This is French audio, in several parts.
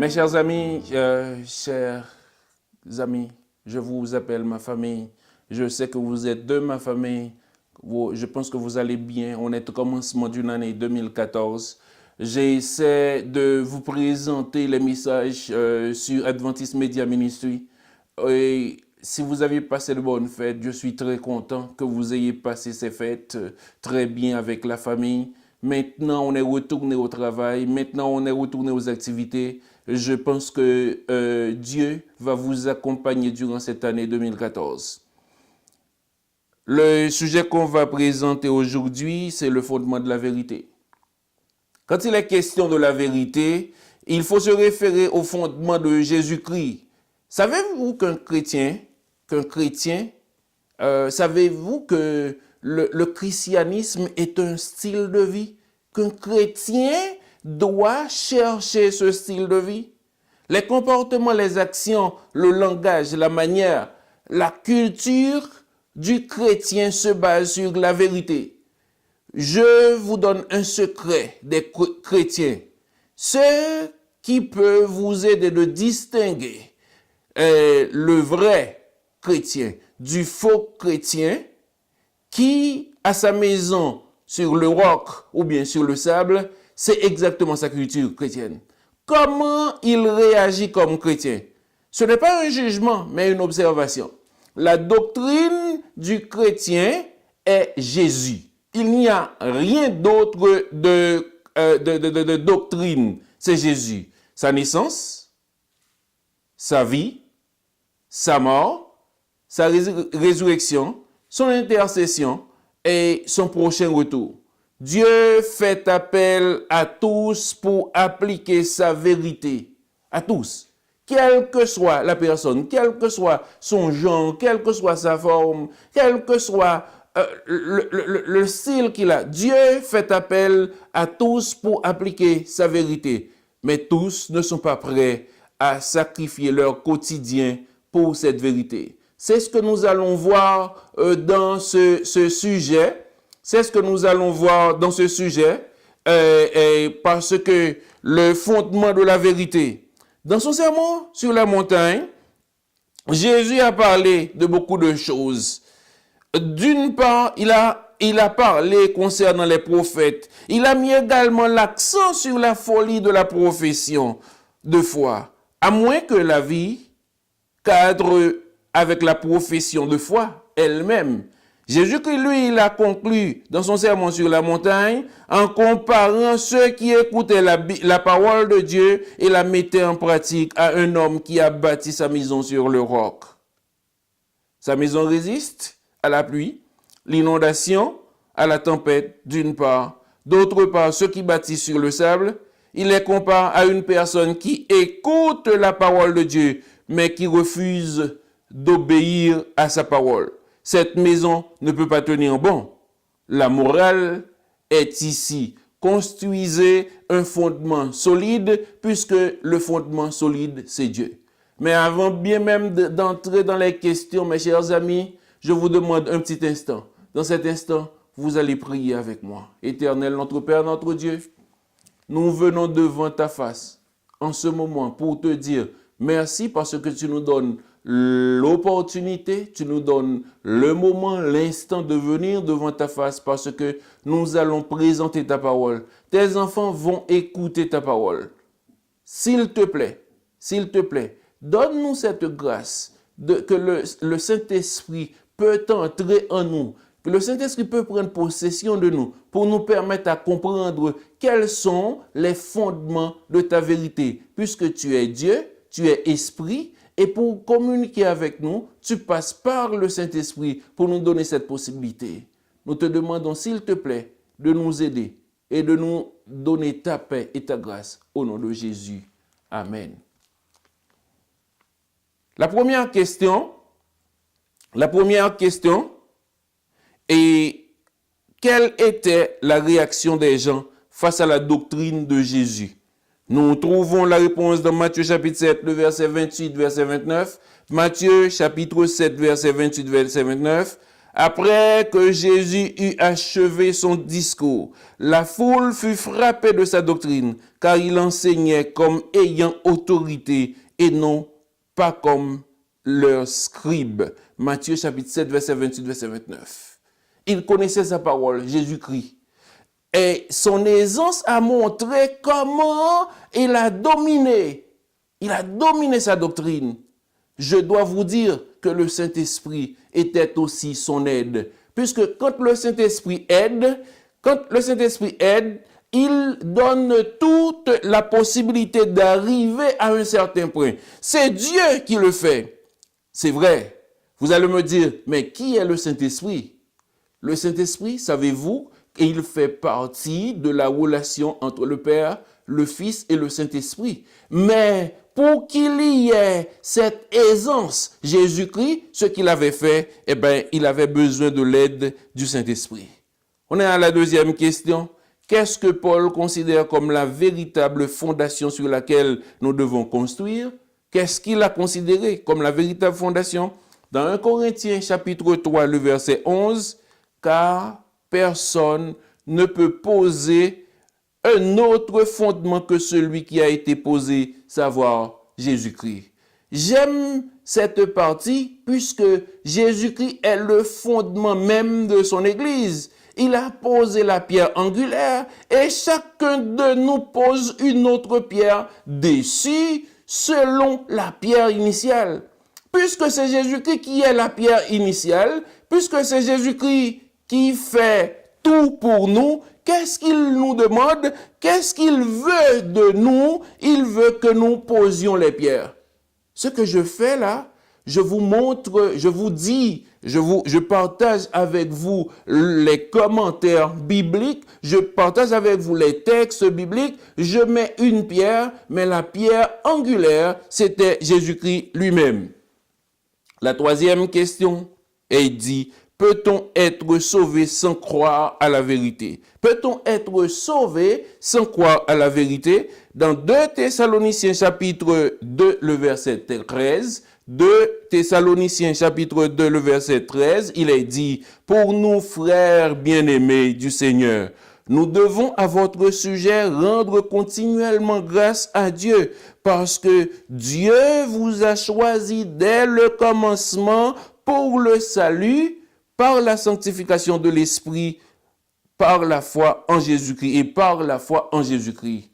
Mes chers amis, je vous appelle ma famille. Je sais que vous êtes de ma famille. Je pense que vous allez bien. On est au commencement d'une année 2014. J'essaie de vous présenter les messages sur Adventist Media Ministry. Et si vous avez passé de bonnes fêtes, je suis très content que vous ayez passé ces fêtes très bien avec la famille. Maintenant, on est retourné au travail. Maintenant, on est retourné aux activités. Je pense que Dieu va vous accompagner durant cette année 2014. Le sujet qu'on va présenter aujourd'hui, c'est le fondement de la vérité. Quand il est question de la vérité, il faut se référer au fondement de Jésus-Christ. Savez-vous savez-vous que le christianisme est un style de vie? Qu'un chrétien doit chercher ce style de vie? Les comportements, les actions, le langage, la manière, la culture du chrétien se base sur la vérité. Je vous donne un secret des chrétiens. Ce qui peut vous aider de distinguer le vrai chrétien du faux chrétien qui a sa maison sur le roc ou bien sur le sable, c'est exactement sa culture chrétienne. Comment il réagit comme chrétien? Ce n'est pas un jugement, mais une observation. La doctrine du chrétien est Jésus. Il n'y a rien d'autre de doctrine. C'est Jésus. Sa naissance, sa vie, sa mort, sa résurrection, son intercession et son prochain retour. Dieu fait appel à tous pour appliquer sa vérité. À tous. Quelle que soit la personne, quel que soit son genre, quelle que soit sa forme, quel que soit le style qu'il a, Dieu fait appel à tous pour appliquer sa vérité. Mais tous ne sont pas prêts à sacrifier leur quotidien pour cette vérité. C'est ce que nous allons voir dans ce sujet. C'est ce que nous allons voir dans ce sujet parce que le fondement de la vérité. Dans son sermon sur la montagne, Jésus a parlé de beaucoup de choses. D'une part, il a parlé concernant les prophètes. Il a mis également l'accent sur la folie de la profession de foi. À moins que la vie cadre avec la profession de foi elle-même. Jésus-Christ, lui, il a conclu dans son sermon sur la montagne en comparant ceux qui écoutaient la parole de Dieu et la mettaient en pratique à un homme qui a bâti sa maison sur le roc. Sa maison résiste à la pluie, l'inondation, à la tempête d'une part. D'autre part, ceux qui bâtissent sur le sable, il les compare à une personne qui écoute la parole de Dieu, mais qui refuse d'obéir à sa parole. Cette maison ne peut pas tenir bon. La morale est ici. Construisez un fondement solide, puisque le fondement solide, c'est Dieu. Mais avant bien même d'entrer dans les questions, mes chers amis, je vous demande un petit instant. Dans cet instant, vous allez prier avec moi. Éternel, notre Père, notre Dieu, nous venons devant ta face en ce moment pour te dire merci parce que tu nous donnes l'opportunité, tu nous donnes le moment, l'instant de venir devant ta face parce que nous allons présenter ta parole. Tes enfants vont écouter ta parole. S'il te plaît, donne-nous cette grâce que le Saint-Esprit peut entrer en nous, que le Saint-Esprit peut prendre possession de nous pour nous permettre à comprendre quels sont les fondements de ta vérité. Puisque tu es Dieu, tu es Esprit, et pour communiquer avec nous, tu passes par le Saint-Esprit pour nous donner cette possibilité. Nous te demandons, s'il te plaît, de nous aider et de nous donner ta paix et ta grâce au nom de Jésus. Amen. La première question est quelle était la réaction des gens face à la doctrine de Jésus? Nous trouvons la réponse dans Matthieu chapitre 7, le verset 28, verset 29. Matthieu chapitre 7, verset 28, verset 29. Après que Jésus eut achevé son discours, la foule fut frappée de sa doctrine, car il enseignait comme ayant autorité et non pas comme leurs scribes. Matthieu chapitre 7, verset 28, verset 29. Il connaissait sa parole, Jésus-Christ. Et son aisance a montré comment il a dominé. Il a dominé sa doctrine. Je dois vous dire que le Saint-Esprit était aussi son aide. Puisque quand le Saint-Esprit aide, il donne toute la possibilité d'arriver à un certain point. C'est Dieu qui le fait. C'est vrai. Vous allez me dire, mais qui est le Saint-Esprit? Le Saint-Esprit, savez-vous, il fait partie de la relation entre le Père, le Fils et le Saint-Esprit. Mais pour qu'il y ait cette aisance, Jésus-Christ, ce qu'il avait fait, il avait besoin de l'aide du Saint-Esprit. On est à la deuxième question. Qu'est-ce que Paul considère comme la véritable fondation sur laquelle nous devons construire? Qu'est-ce qu'il a considéré comme la véritable fondation? Dans 1 Corinthiens chapitre 3, le verset 11, car personne ne peut poser un autre fondement que celui qui a été posé, savoir Jésus-Christ. J'aime cette partie puisque Jésus-Christ est le fondement même de son Église. Il a posé la pierre angulaire et chacun de nous pose une autre pierre dessus selon la pierre initiale. Puisque c'est Jésus-Christ qui est la pierre initiale, puisque c'est Jésus-Christ qui fait tout pour nous, qu'est-ce qu'il nous demande? Qu'est-ce qu'il veut de nous? Il veut que nous posions les pierres. Ce que je fais là, je vous montre, je vous dis, je partage avec vous les commentaires bibliques, je partage avec vous les textes bibliques, je mets une pierre, mais la pierre angulaire, c'était Jésus-Christ lui-même. La troisième question est dit, peut-on être sauvé sans croire à la vérité? Peut-on être sauvé sans croire à la vérité? Dans 2 Thessaloniciens chapitre 2, le verset 13, 2 Thessaloniciens chapitre 2, le verset 13, il est dit, pour nous frères bien-aimés du Seigneur, nous devons à votre sujet rendre continuellement grâce à Dieu, parce que Dieu vous a choisi dès le commencement pour le salut, par la sanctification de l'Esprit, par la foi en Jésus-Christ et par la foi en Jésus-Christ.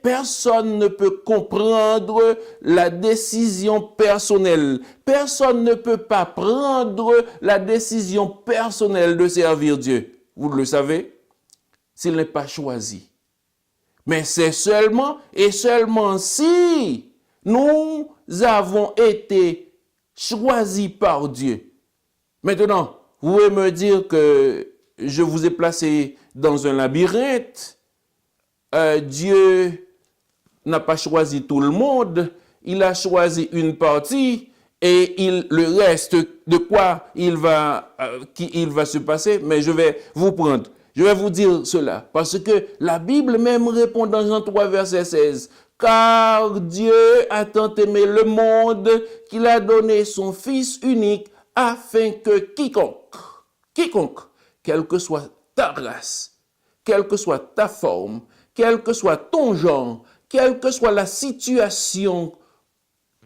Personne ne peut comprendre la décision personnelle. Personne ne peut pas prendre la décision personnelle de servir Dieu. Vous le savez, s'il n'est pas choisi. Mais c'est seulement et seulement si nous avons été choisis par Dieu. Maintenant, vous pouvez me dire que je vous ai placé dans un labyrinthe. Dieu n'a pas choisi tout le monde. Il a choisi une partie et le reste de quoi il va se passer. Mais je vais vous prendre. Je vais vous dire cela. Parce que la Bible même répond dans Jean 3, verset 16. Car Dieu a tant aimé le monde qu'il a donné son Fils unique afin que quiconque, quelle que soit ta race, quelle que soit ta forme, quel que soit ton genre, quelle que soit la situation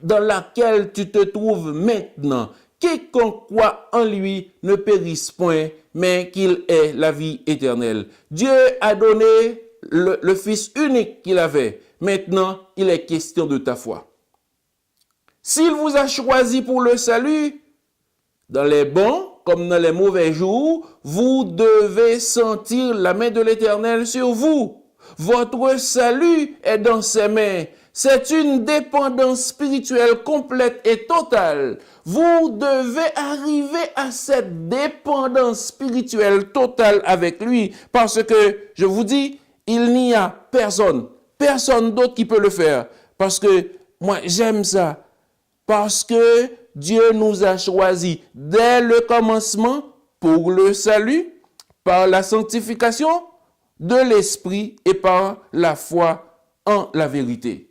dans laquelle tu te trouves maintenant, quiconque croit en lui ne périsse point, mais qu'il ait la vie éternelle. Dieu a donné le Fils unique qu'il avait. Maintenant, il est question de ta foi. S'il vous a choisi pour le salut, dans les bons comme dans les mauvais jours, vous devez sentir la main de l'Éternel sur vous. Votre salut est dans ses mains. C'est une dépendance spirituelle complète et totale. Vous devez arriver à cette dépendance spirituelle totale avec lui. Parce que, je vous dis, il n'y a personne d'autre qui peut le faire. Parce que, moi, j'aime ça. Parce que Dieu nous a choisis dès le commencement pour le salut, par la sanctification de l'Esprit et par la foi en la vérité.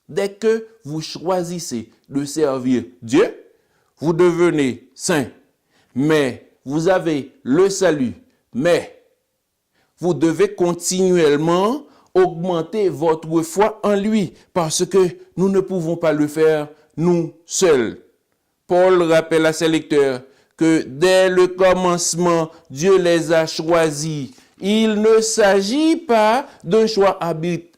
Dès que vous choisissez de servir Dieu, vous devenez saint. mais vous avez le salut, mais vous devez continuellement augmenter votre foi en lui, parce que nous ne pouvons pas le faire nous seuls. Paul rappelle à ses lecteurs que dès le commencement, Dieu les a choisis. Il ne s'agit pas d'un choix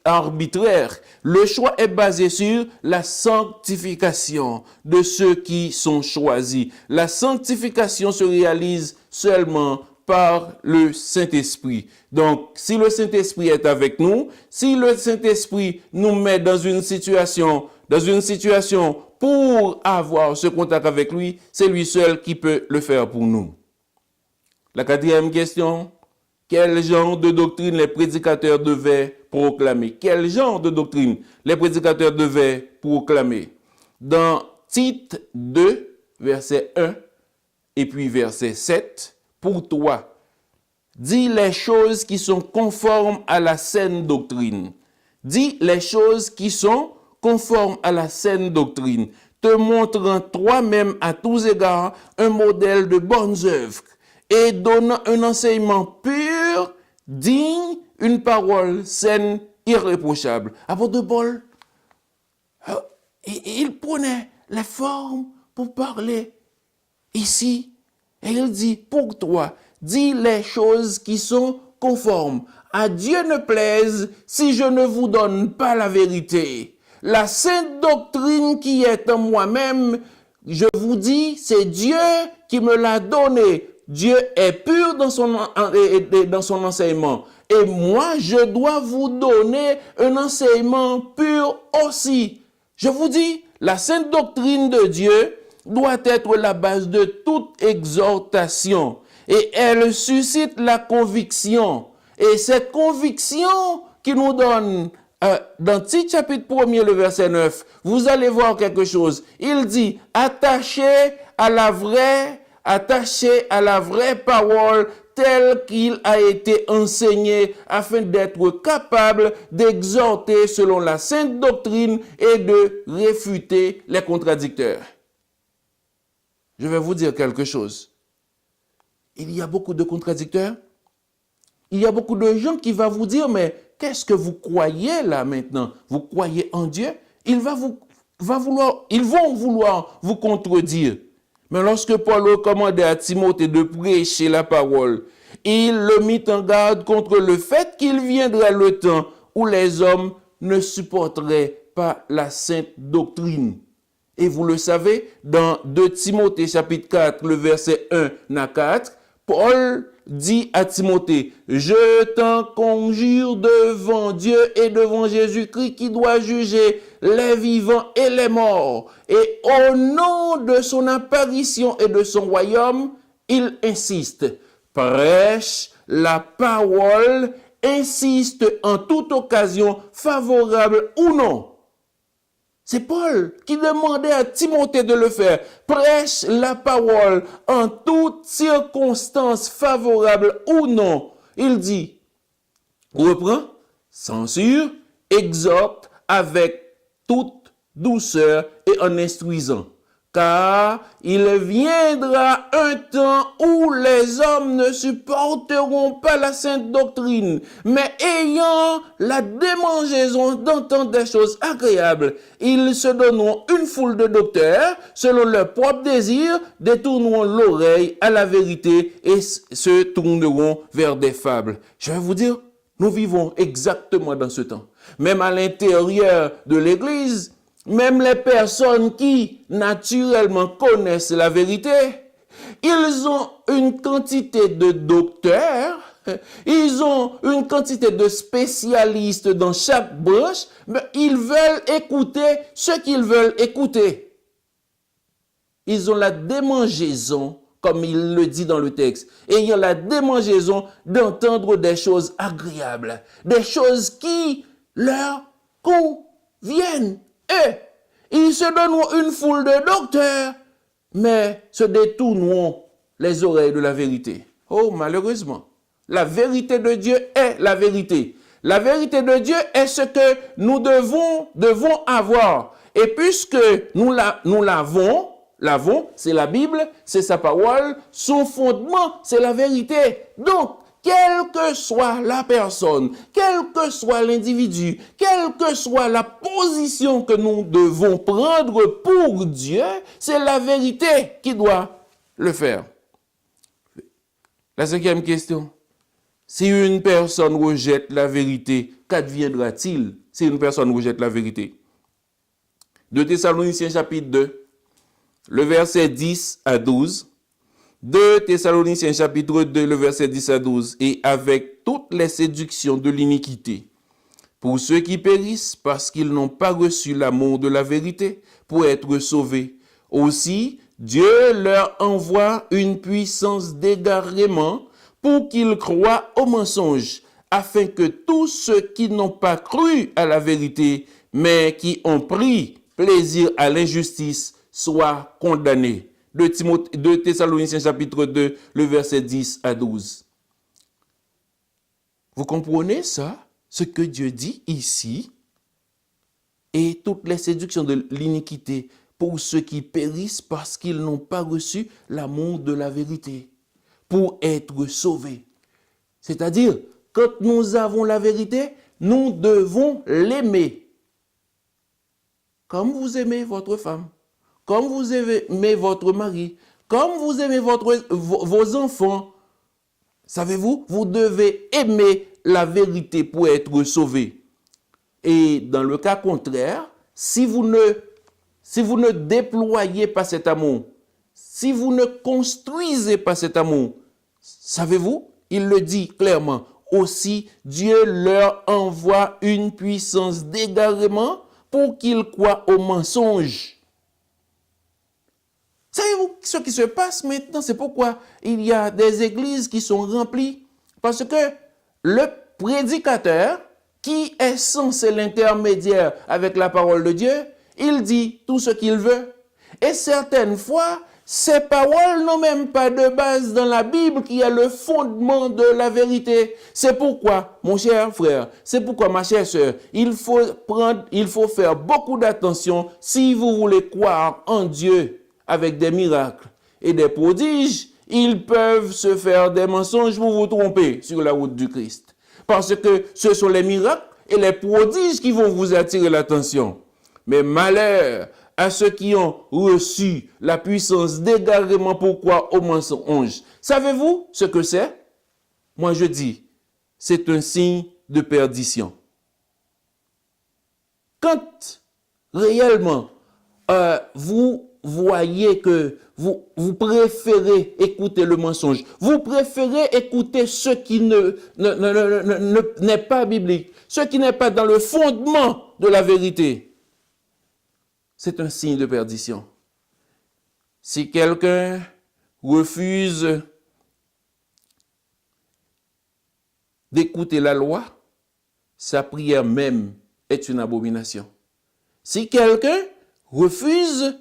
arbitraire. Le choix est basé sur la sanctification de ceux qui sont choisis. La sanctification se réalise seulement par le Saint-Esprit. Donc, si le Saint-Esprit est avec nous, si le Saint-Esprit nous met dans une situation pour avoir ce contact avec lui, c'est lui seul qui peut le faire pour nous. La quatrième question, quel genre de doctrine les prédicateurs devaient proclamer? Quel genre de doctrine les prédicateurs devaient proclamer? Dans Tite 2, verset 1 et puis verset 7, pour toi, dis les choses qui sont conformes à la saine doctrine. Dis les choses qui sont conformes à la saine doctrine, te montrant toi-même à tous égards un modèle de bonnes œuvres et donnant un enseignement pur, digne, une parole saine, irréprochable. Apôtre Paul, il prenait la forme pour parler ici. Et il dit, pour toi, dis les choses qui sont conformes. À Dieu ne plaise si je ne vous donne pas la vérité. La sainte doctrine qui est en moi-même, je vous dis, c'est Dieu qui me l'a donnée. Dieu est pur dans son enseignement. Et moi, je dois vous donner un enseignement pur aussi. Je vous dis, la sainte doctrine de Dieu doit être la base de toute exhortation. Et elle suscite la conviction. Et cette conviction qui nous donne, dans Tite chapitre 1er, le verset 9, vous allez voir quelque chose. Il dit, attachez à la vraie parole telle qu'il a été enseigné afin d'être capable d'exhorter selon la sainte doctrine et de réfuter les contradicteurs. Je vais vous dire quelque chose. Il y a beaucoup de contradicteurs. Il y a beaucoup de gens qui vont vous dire, mais qu'est-ce que vous croyez là maintenant? Vous croyez en Dieu? Ils vont vouloir vous contredire. Mais lorsque Paul recommandait à Timothée de prêcher la parole, il le mit en garde contre le fait qu'il viendrait le temps où les hommes ne supporteraient pas la sainte doctrine. Et vous le savez, dans 2 Timothée chapitre 4, le verset 1 à 4, Paul dit à Timothée, « Je t'en conjure devant Dieu et devant Jésus-Christ qui doit juger les vivants et les morts. Et au nom de son apparition et de son royaume, il insiste, prêche la parole, insiste en toute occasion, favorable ou non. » C'est Paul qui demandait à Timothée de le faire. Prêche la parole en toutes circonstances favorables ou non. Il dit, reprend, censure, exhorte avec toute douceur et en instruisant. Car il viendra un temps où les hommes ne supporteront pas la sainte doctrine, mais ayant la démangeaison d'entendre des choses agréables, ils se donneront une foule de docteurs, selon leur propre désir, détourneront l'oreille à la vérité et se tourneront vers des fables. Je vais vous dire, nous vivons exactement dans ce temps. Même à l'intérieur de l'Église, même les personnes qui, naturellement, connaissent la vérité, ils ont une quantité de docteurs, ils ont une quantité de spécialistes dans chaque branche, mais ils veulent écouter ce qu'ils veulent écouter. Ils ont la démangeaison, comme il le dit dans le texte, ayant la démangeaison d'entendre des choses agréables, des choses qui leur conviennent. Et ils se donneront une foule de docteurs, mais se détourneront les oreilles de la vérité. Oh, malheureusement, la vérité de Dieu est la vérité. La vérité de Dieu est ce que nous devons avoir. Et puisque nous l'avons, l'avons, c'est la Bible, c'est sa parole, son fondement, c'est la vérité. Donc, quelle que soit la personne, quel que soit l'individu, quelle que soit la position que nous devons prendre pour Dieu, c'est la vérité qui doit le faire. La cinquième question. Si une personne rejette la vérité, qu'adviendra-t-il si une personne rejette la vérité? 2 Thessaloniciens chapitre 2, le verset 10 à 12. 2 Thessaloniciens chapitre 2, le verset 10 à 12. Et avec toutes les séductions de l'iniquité, pour ceux qui périssent parce qu'ils n'ont pas reçu l'amour de la vérité pour être sauvés. Aussi, Dieu leur envoie une puissance d'égarement pour qu'ils croient au mensonge, afin que tous ceux qui n'ont pas cru à la vérité, mais qui ont pris plaisir à l'injustice, soient condamnés. 2 Thessaloniciens chapitre 2, le verset 10 à 12. Vous comprenez ça? Ce que Dieu dit ici, et toutes les séductions de l'iniquité pour ceux qui périssent parce qu'ils n'ont pas reçu l'amour de la vérité, pour être sauvés. C'est-à-dire, quand nous avons la vérité, nous devons l'aimer. Comme vous aimez votre femme, comme vous aimez votre mari, comme vous aimez vos enfants. Savez-vous, vous devez aimer la vérité pour être sauvé. Et dans le cas contraire, si vous ne déployez pas cet amour, si vous ne construisez pas cet amour, savez-vous, il le dit clairement, aussi Dieu leur envoie une puissance d'égarement pour qu'ils croient au mensonge. Savez-vous ce qui se passe maintenant? C'est pourquoi il y a des églises qui sont remplies. Parce que le prédicateur, qui est censé l'intermédiaire avec la parole de Dieu, il dit tout ce qu'il veut. Et certaines fois, ces paroles n'ont même pas de base dans la Bible qui est le fondement de la vérité. C'est pourquoi, mon cher frère, c'est pourquoi, ma chère sœur, il faut faire beaucoup d'attention si vous voulez croire en Dieu avec des miracles et des prodiges. Ils peuvent se faire des mensonges pour vous tromper sur la route du Christ. Parce que ce sont les miracles et les prodiges qui vont vous attirer l'attention. Mais malheur à ceux qui ont reçu la puissance d'égarement pour croire au mensonge. Savez-vous ce que c'est? Moi je dis, c'est un signe de perdition. Quand réellement vous voyez que vous préférez écouter le mensonge, vous préférez écouter ce qui n'est pas biblique, ce qui n'est pas dans le fondement de la vérité, c'est un signe de perdition. Si quelqu'un refuse d'écouter la loi, sa prière même est une abomination. Si quelqu'un refuse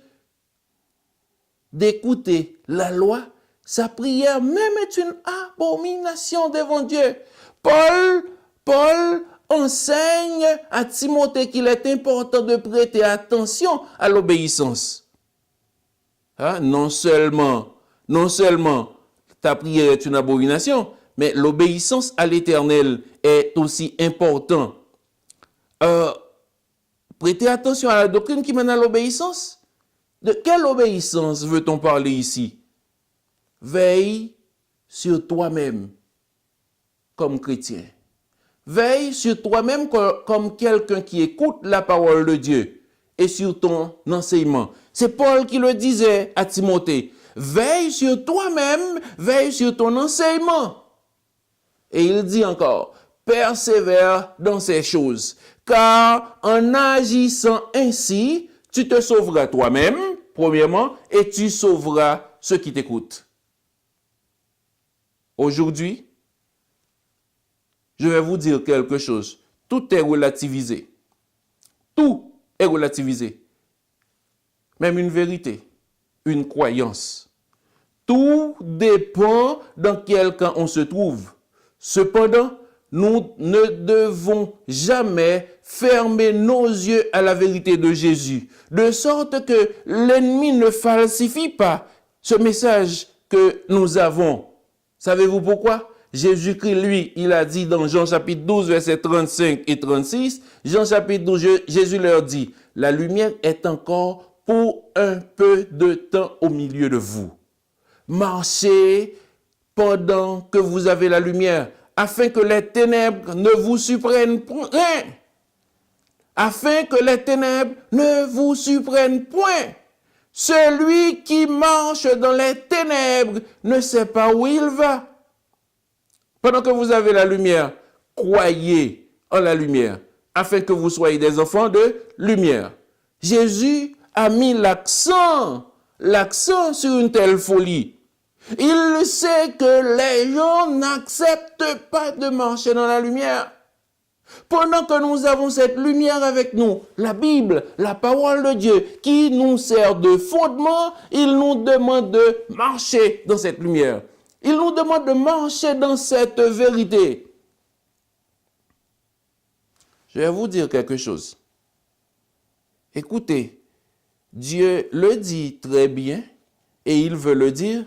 d'écouter la loi, sa prière même est une abomination devant Dieu. Paul enseigne à Timothée qu'il est important de prêter attention à l'obéissance. Non seulement ta prière est une abomination, mais l'obéissance à l'Éternel est aussi important. Prêtez attention à la doctrine qui mène à l'obéissance. De quelle obéissance veut-on parler ici? Veille sur toi-même comme chrétien. Veille sur toi-même comme quelqu'un qui écoute la parole de Dieu et sur ton enseignement. C'est Paul qui le disait à Timothée. Veille sur toi-même, veille sur ton enseignement. Et il dit encore, persévère dans ces choses, car en agissant ainsi, tu te sauveras toi-même, premièrement, et tu sauveras ceux qui t'écoutent. Aujourd'hui, je vais vous dire quelque chose. Tout est relativisé. Tout est relativisé. Même une vérité, une croyance. Tout dépend dans quel camp on se trouve. Cependant, nous ne devons jamais fermer nos yeux à la vérité de Jésus, de sorte que l'ennemi ne falsifie pas ce message que nous avons. Savez-vous pourquoi? Jésus-Christ, lui, il a dit dans Jean chapitre 12, versets 35 et 36, Jean chapitre 12, Jésus leur dit, « La lumière est encore pour un peu de temps au milieu de vous. Marchez pendant que vous avez la lumière, afin que les ténèbres ne vous surprennent point. Afin que les ténèbres ne vous surprennent point. Celui qui marche dans les ténèbres ne sait pas où il va. » Pendant que vous avez la lumière, croyez en la lumière, afin que vous soyez des enfants de lumière. Jésus a mis l'accent sur une telle folie. Il sait que les gens n'acceptent pas de marcher dans la lumière. Pendant que nous avons cette lumière avec nous, la Bible, la parole de Dieu, qui nous sert de fondement, il nous demande de marcher dans cette lumière. Il nous demande de marcher dans cette vérité. Je vais vous dire quelque chose. Écoutez, Dieu le dit très bien et il veut le dire.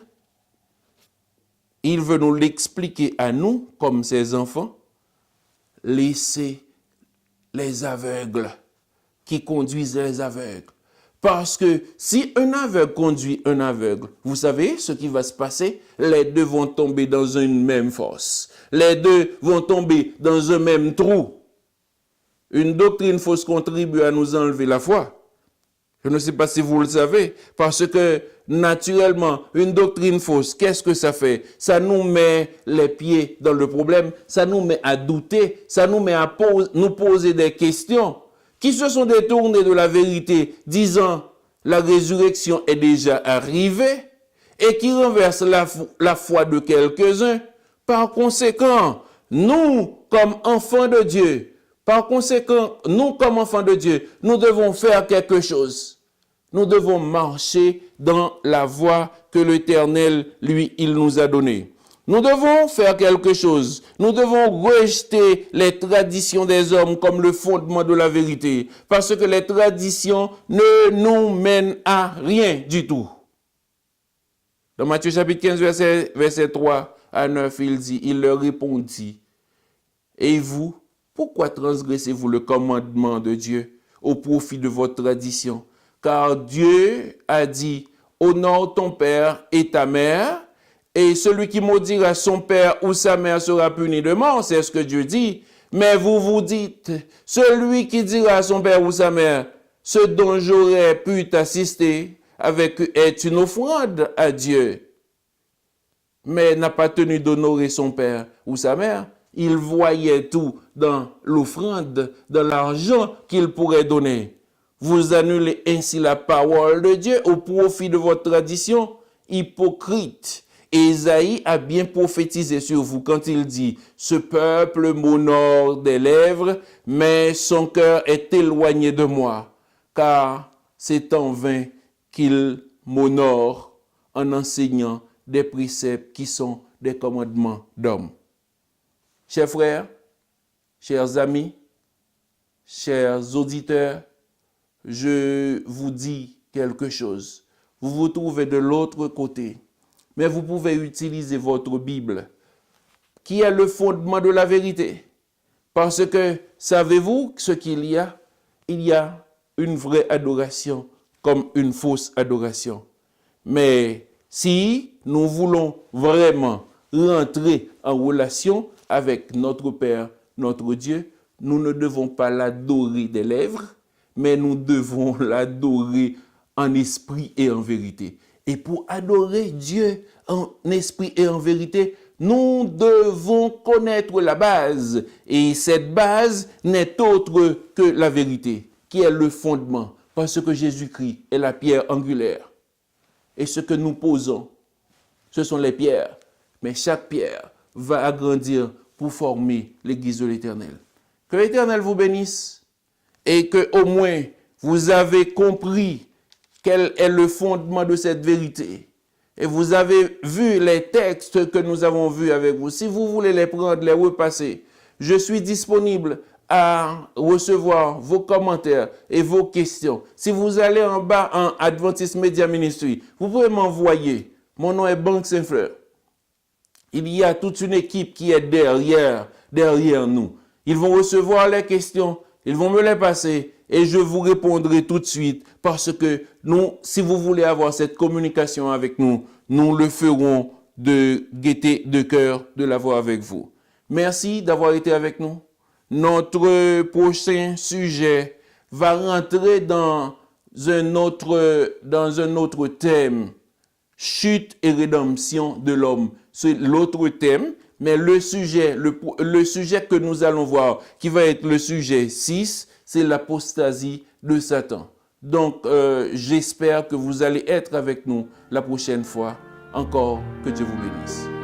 Il veut nous l'expliquer à nous, comme ses enfants. Laissez les aveugles qui conduisent les aveugles. Parce que si un aveugle conduit un aveugle, vous savez ce qui va se passer? Les deux vont tomber dans une même fosse. Les deux vont tomber dans un même trou. Une doctrine fausse contribue à nous enlever la foi. Je ne sais pas si vous le savez, parce que naturellement, une doctrine fausse, qu'est-ce que ça fait? Ça nous met les pieds dans le problème, ça nous met à douter, ça nous met à nous poser des questions qui se sont détournés de la vérité, disant la résurrection est déjà arrivée et qui renverse la foi de quelques-uns. Par conséquent, nous, comme enfants de Dieu, nous devons faire quelque chose. Nous devons marcher dans la voie que l'Éternel, lui, il nous a donnée. Nous devons faire quelque chose. Nous devons rejeter les traditions des hommes comme le fondement de la vérité. Parce que les traditions ne nous mènent à rien du tout. Dans Matthieu chapitre 15, verset 3 à 9, il leur répondit, « Et vous, pourquoi transgressez-vous le commandement de Dieu au profit de votre tradition? Car Dieu a dit, honore ton père et ta mère, et celui qui maudira son père ou sa mère sera puni de mort. » C'est ce que Dieu dit. Mais vous vous dites, celui qui dira à son père ou sa mère, ce dont j'aurais pu t'assister avec est une offrande à Dieu, mais n'a pas tenu d'honorer son père ou sa mère. Il voyait tout dans l'offrande, dans l'argent qu'il pourrait donner. Vous annulez ainsi la parole de Dieu au profit de votre tradition, hypocrite. Ésaïe a bien prophétisé sur vous quand il dit « Ce peuple m'honore des lèvres, mais son cœur est éloigné de moi, car c'est en vain qu'il m'honore en enseignant des préceptes qui sont des commandements d'hommes. » Chers frères, chers amis, chers auditeurs, je vous dis quelque chose. Vous vous trouvez de l'autre côté, mais vous pouvez utiliser votre Bible, qui est le fondement de la vérité. Parce que, savez-vous ce qu'il y a? Il y a une vraie adoration comme une fausse adoration. Mais si nous voulons vraiment rentrer en relation avec notre Père, notre Dieu, nous ne devons pas l'adorer des lèvres, mais nous devons l'adorer en esprit et en vérité. Et pour adorer Dieu en esprit et en vérité, nous devons connaître la base. Et cette base n'est autre que la vérité, qui est le fondement, parce que Jésus-Christ est la pierre angulaire. Et ce que nous posons, ce sont les pierres. Mais chaque pierre va agrandir pour former l'Église de l'Éternel. Que l'Éternel vous bénisse et que au moins vous avez compris quel est le fondement de cette vérité. Et vous avez vu les textes que nous avons vus avec vous. Si vous voulez les prendre, les repasser, je suis disponible à recevoir vos commentaires et vos questions. Si vous allez en bas en Adventist Media Ministry, vous pouvez m'envoyer. Mon nom est Bank Saint-Fleur. Il y a toute une équipe qui est derrière nous. Ils vont recevoir les questions, ils vont me les passer et je vous répondrai tout de suite parce que nous, si vous voulez avoir cette communication avec nous, nous le ferons de gaieté de cœur de l'avoir avec vous. Merci d'avoir été avec nous. Notre prochain sujet va rentrer dans un autre thème. Chute et rédemption de l'homme. C'est l'autre thème, mais le sujet que nous allons voir, qui va être le sujet 6, c'est l'apostasie de Satan. Donc, j'espère que vous allez être avec nous la prochaine fois. Encore, que Dieu vous bénisse.